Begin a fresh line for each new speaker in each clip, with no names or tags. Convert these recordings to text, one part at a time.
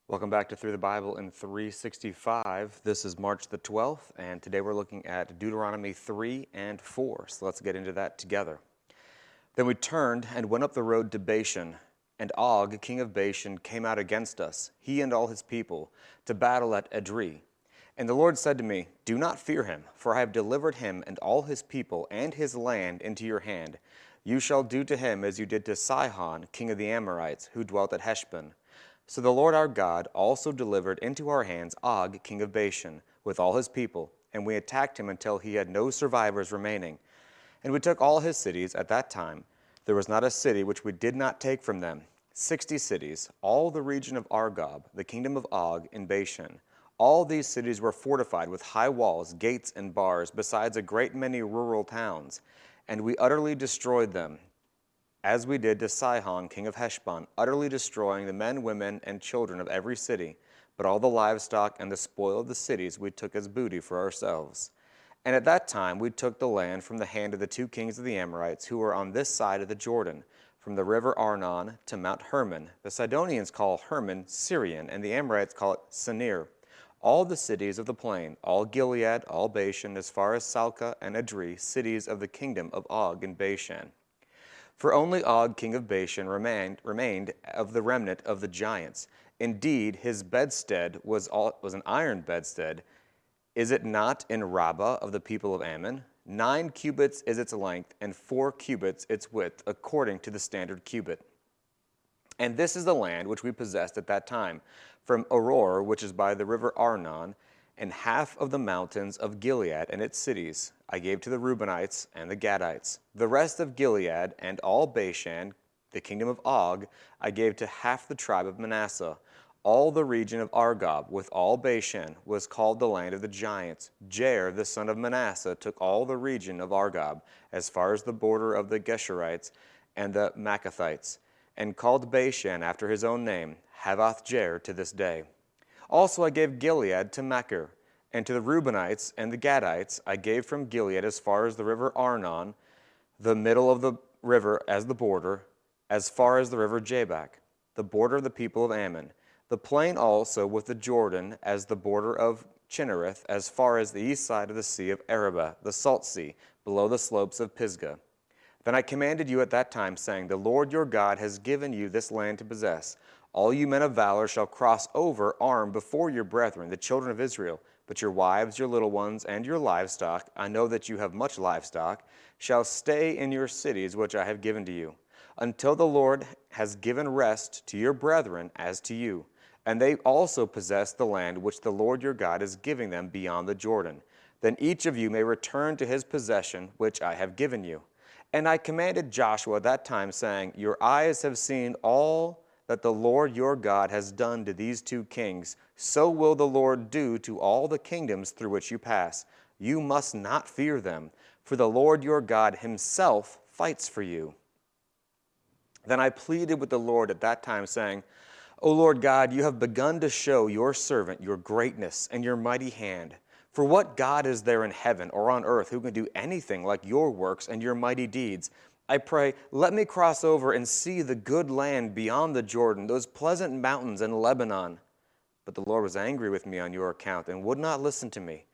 Welcome back to Through the Bible in 365. This is March the 12th, and today we're looking at Deuteronomy 3 and 4. So let's get into that together. Then we turned and went up the road to Bashan, and Og, king of Bashan, came out against us, he and all his people, to battle at Edrei. And the Lord said to me, "Do not fear him, for I have delivered him and all his people and his land into your hand. You shall do to him as you did to Sihon, king of the Amorites, who dwelt at Heshbon." So the Lord our God also delivered into our hands Og, king of Bashan, with all his people, and we attacked him until he had no survivors remaining. And we took all his cities at that time. There was not a city which we did not take from them. 60 cities, all the region of Argob, the kingdom of Og in Bashan. All these cities were fortified with high walls, gates, and bars, besides a great many rural towns. And we utterly destroyed them, as we did to Sihon, king of Heshbon, utterly destroying the men, women, and children of every city. But all the livestock and the spoil of the cities we took as booty for ourselves. And at that time we took the land from the hand of the two kings of the Amorites, who were on this side of the Jordan, from the river Arnon to Mount Hermon. The Sidonians call Hermon Syrian, and the Amorites call it Senir. All the cities of the plain, all Gilead, all Bashan, as far as Salcah and Edrei, cities of the kingdom of Og in Bashan. For only Og, king of Bashan, remained of the remnant of the giants. Indeed, his bedstead was an iron bedstead. Is it not in Rabbah of the people of Ammon? 9 cubits is its length, and 4 cubits its width, according to the standard cubit. And this is the land which we possessed at that time, from Auror, which is by the river Arnon, and half of the mountains of Gilead and its cities I gave to the Reubenites and the Gadites. The rest of Gilead and all Bashan, the kingdom of Og, I gave to half the tribe of Manasseh. All the region of Argob, with all Bashan, was called the land of the giants. Jair, the son of Manasseh, took all the region of Argob, as far as the border of the Geshurites and the Maccathites, and called Bashan after his own name, Havoth Jair, to this day. Also I gave Gilead to Machir, and to the Reubenites and the Gadites I gave from Gilead as far as the river Arnon, the middle of the river as the border, as far as the river Jabbok, the border of the people of Ammon, the plain also with the Jordan as the border of Chinnereth, as far as the east side of the sea of Arabah, the salt sea, below the slopes of Pisgah. Then I commanded you at that time, saying, The Lord your God has given you this land to possess. All you men of valor shall cross over armed before your brethren, the children of Israel. But your wives, your little ones, and your livestock, I know that you have much livestock, shall stay in your cities which I have given to you, until the Lord has given rest to your brethren as to you. And they also possess the land which the Lord your God is giving them beyond the Jordan. Then each of you may return to his possession which I have given you. And I commanded Joshua at that time, saying, Your eyes have seen all that the Lord your God has done to these two kings, so will the Lord do to all the kingdoms through which you pass. You must not fear them, for the Lord your God himself fights for you. Then I pleaded with the Lord at that time, saying, O Lord God, you have begun to show your servant your greatness and your mighty hand. For what God is there in heaven or on earth who can do anything like your works and your mighty deeds? I pray, let me cross over and see the good land beyond the Jordan, those pleasant mountains in Lebanon. But the Lord was angry with me on your account and would not listen to me.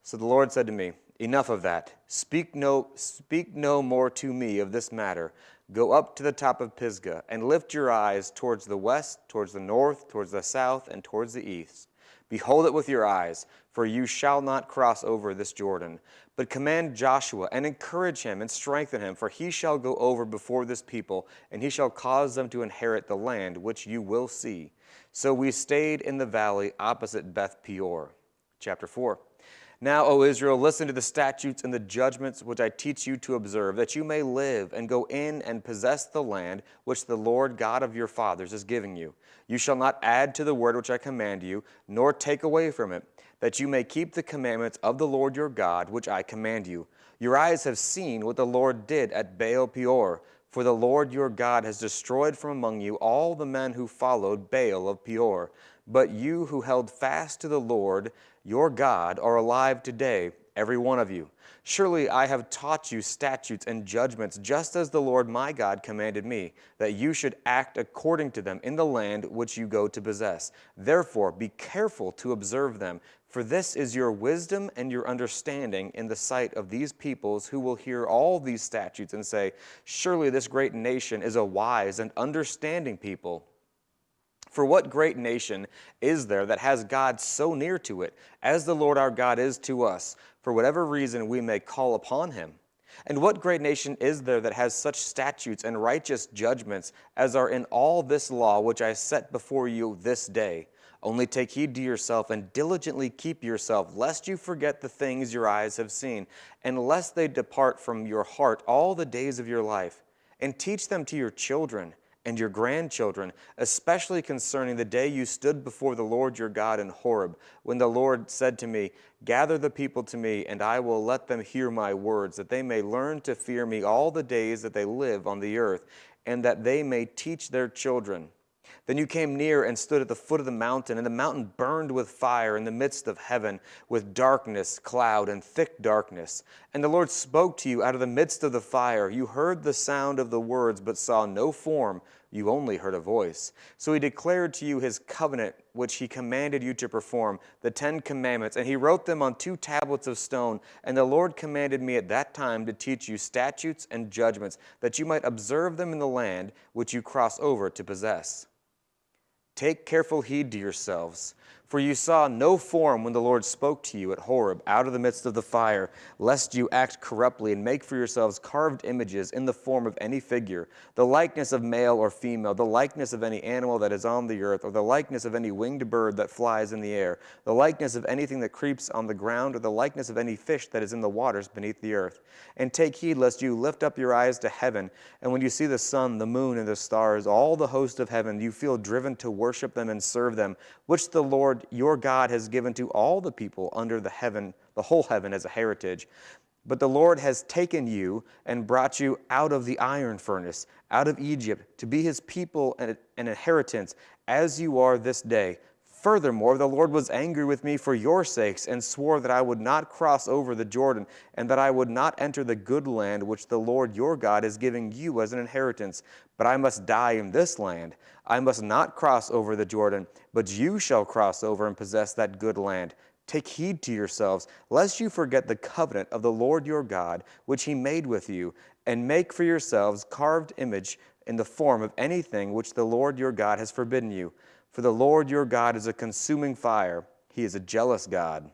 So the Lord said to me, Enough of that. Speak no more to me of this matter. Go up to the top of Pisgah and lift your eyes towards the west, towards the north, towards the south, and towards the east. Behold it with your eyes, for you shall not cross over this Jordan. But command Joshua and encourage him and strengthen him, for he shall go over before this people, and he shall cause them to inherit the land which you will see. So we stayed in the valley opposite Beth Peor. Chapter 4. Now, O Israel, listen to the statutes and the judgments which I teach you to observe, that you may live and go in and possess the land which the Lord God of your fathers is giving you. You shall not add to the word which I command you, nor take away from it, that you may keep the commandments of the Lord your God, which I command you. Your eyes have seen what the Lord did at Baal Peor, for the Lord your God has destroyed from among you all the men who followed Baal of Peor. But you who held fast to the Lord your God are alive today, every one of you. Surely I have taught you statutes and judgments, just as the Lord my God commanded me, that you should act according to them in the land which you go to possess. Therefore be careful to observe them, for this is your wisdom and your understanding in the sight of these peoples, who will hear all these statutes and say, surely this great nation is a wise and understanding people. For what great nation is there that has God so near to it, as the Lord our God is to us, for whatever reason we may call upon him? And what great nation is there that has such statutes and righteous judgments as are in all this law which I set before you this day? Only take heed to yourself and diligently keep yourself, lest you forget the things your eyes have seen, and lest they depart from your heart all the days of your life. And teach them to your children and your grandchildren, especially concerning the day you stood before the Lord your God in Horeb, when the Lord said to me, gather the people to me, and I will let them hear my words, that they may learn to fear me all the days that they live on the earth, and that they may teach their children. Then you came near and stood at the foot of the mountain, and the mountain burned with fire in the midst of heaven, with darkness, cloud, and thick darkness. And the Lord spoke to you out of the midst of the fire. You heard the sound of the words, but saw no form. You only heard a voice. So he declared to you his covenant, which he commanded you to perform, the 10 commandments, and he wrote them on 2 tablets of stone. And the Lord commanded me at that time to teach you statutes and judgments, that you might observe them in the land which you cross over to possess. Take careful heed to yourselves, for you saw no form when the Lord spoke to you at Horeb out of the midst of the fire, lest you act corruptly and make for yourselves carved images in the form of any figure, the likeness of male or female, the likeness of any animal that is on the earth, or the likeness of any winged bird that flies in the air, the likeness of anything that creeps on the ground, or the likeness of any fish that is in the waters beneath the earth. And take heed lest you lift up your eyes to heaven, and when you see the sun, the moon, and the stars, all the host of heaven, you feel driven to worship them and serve them, which the Lord your God has given to all the people under the heaven, the whole heaven, as a heritage. But the Lord has taken you and brought you out of the iron furnace, out of Egypt, to be his people and an inheritance, as you are this day. Furthermore, the Lord was angry with me for your sakes, and swore that I would not cross over the Jordan, and that I would not enter the good land which the Lord your God is giving you as an inheritance. But I must die in this land. I must not cross over the Jordan, but you shall cross over and possess that good land. Take heed to yourselves, lest you forget the covenant of the Lord your God, which he made with you, and make for yourselves carved image in the form of anything which the Lord your God has forbidden you. For the Lord your God is a consuming fire. He is a jealous God.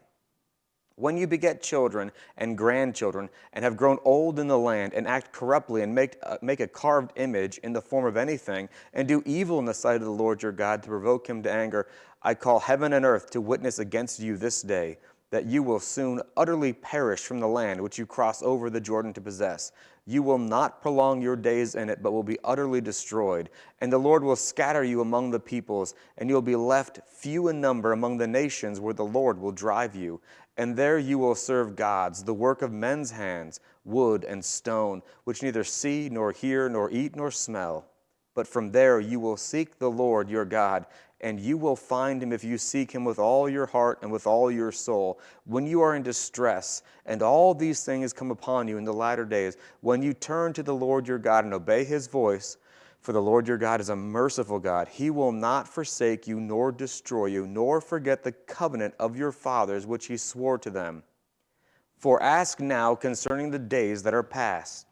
When you beget children and grandchildren, and have grown old in the land, and act corruptly, and make a carved image in the form of anything, and do evil in the sight of the Lord your God to provoke him to anger, I call heaven and earth to witness against you this day, that you will soon utterly perish from the land which you cross over the Jordan to possess. You will not prolong your days in it, but will be utterly destroyed. And the Lord will scatter you among the peoples, and you will be left few in number among the nations where the Lord will drive you. And there you will serve gods, the work of men's hands, wood and stone, which neither see, nor hear, nor eat, nor smell. But from there you will seek the Lord your God, and you will find him if you seek him with all your heart and with all your soul. When you are in distress, and all these things come upon you in the latter days, when you turn to the Lord your God and obey his voice, for the Lord your God is a merciful God. He will not forsake you nor destroy you, nor forget the covenant of your fathers which he swore to them. For ask now concerning the days that are past,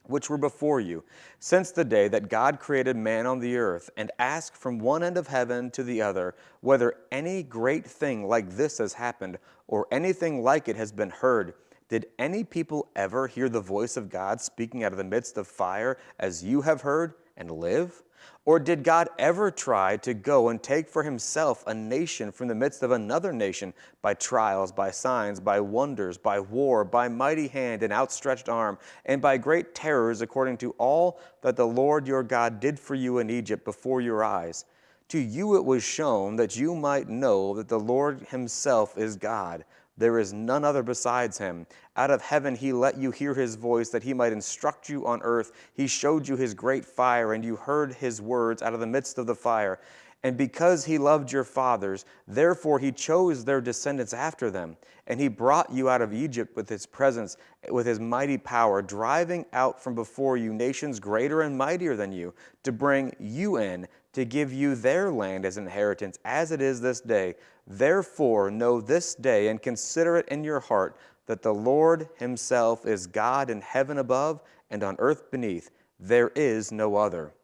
which were before you, since the day that God created man on the earth, and ask from one end of heaven to the other, whether any great thing like this has happened, or anything like it has been heard. Did any people ever hear the voice of God speaking out of the midst of fire, as you have heard, and live? Or did God ever try to go and take for himself a nation from the midst of another nation, by trials, by signs, by wonders, by war, by mighty hand and outstretched arm, and by great terrors, according to all that the Lord your God did for you in Egypt before your eyes? To you it was shown that you might know that the Lord himself is God. There is none other besides him. Out of heaven he let you hear his voice, that he might instruct you on earth. He showed you his great fire, and you heard his words out of the midst of the fire. And because he loved your fathers, therefore he chose their descendants after them. And he brought you out of Egypt with his presence, with his mighty power, driving out from before you nations greater and mightier than you, to bring you in, to give you their land as inheritance, as it is this day. Therefore know this day and consider it in your heart, that the Lord himself is God in heaven above and on earth beneath. There is no other.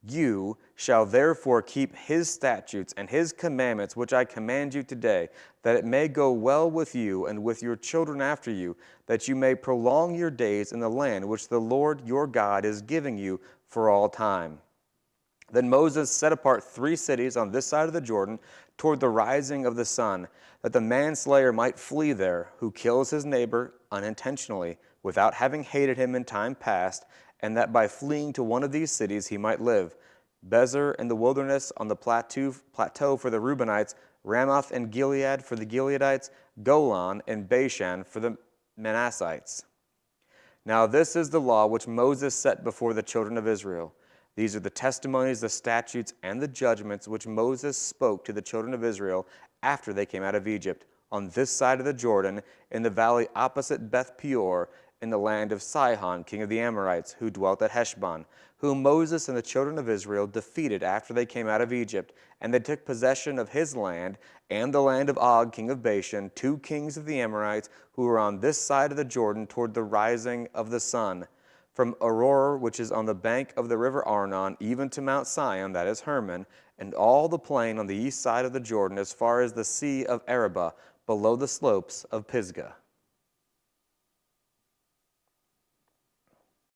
You shall therefore keep his statutes and his commandments, which I command you today, that it may go well with you and with your children after you, that you may prolong your days in the land which the Lord your God is giving you for all time. Then Moses set apart 3 cities on this side of the Jordan toward the rising of the sun, that the manslayer might flee there, who kills his neighbor unintentionally, without having hated him in time past, and that by fleeing to one of these cities he might live. Bezer in the wilderness on the plateau for the Reubenites, Ramoth and Gilead for the Gileadites, Golan and Bashan for the Manassites. Now this is the law which Moses set before the children of Israel. These are the testimonies, the statutes, and the judgments which Moses spoke to the children of Israel after they came out of Egypt, on this side of the Jordan, in the valley opposite Beth Peor, in the land of Sihon, king of the Amorites, who dwelt at Heshbon, whom Moses and the children of Israel defeated after they came out of Egypt. And they took possession of his land, and the land of Og, king of Bashan, 2 kings of the Amorites, who were on this side of the Jordan toward the rising of the sun. From Aurora, which is on the bank of the river Arnon, even to Mount Sion, that is Hermon, and all the plain on the east side of the Jordan, as far as the sea of Arabah, below the slopes of Pisgah.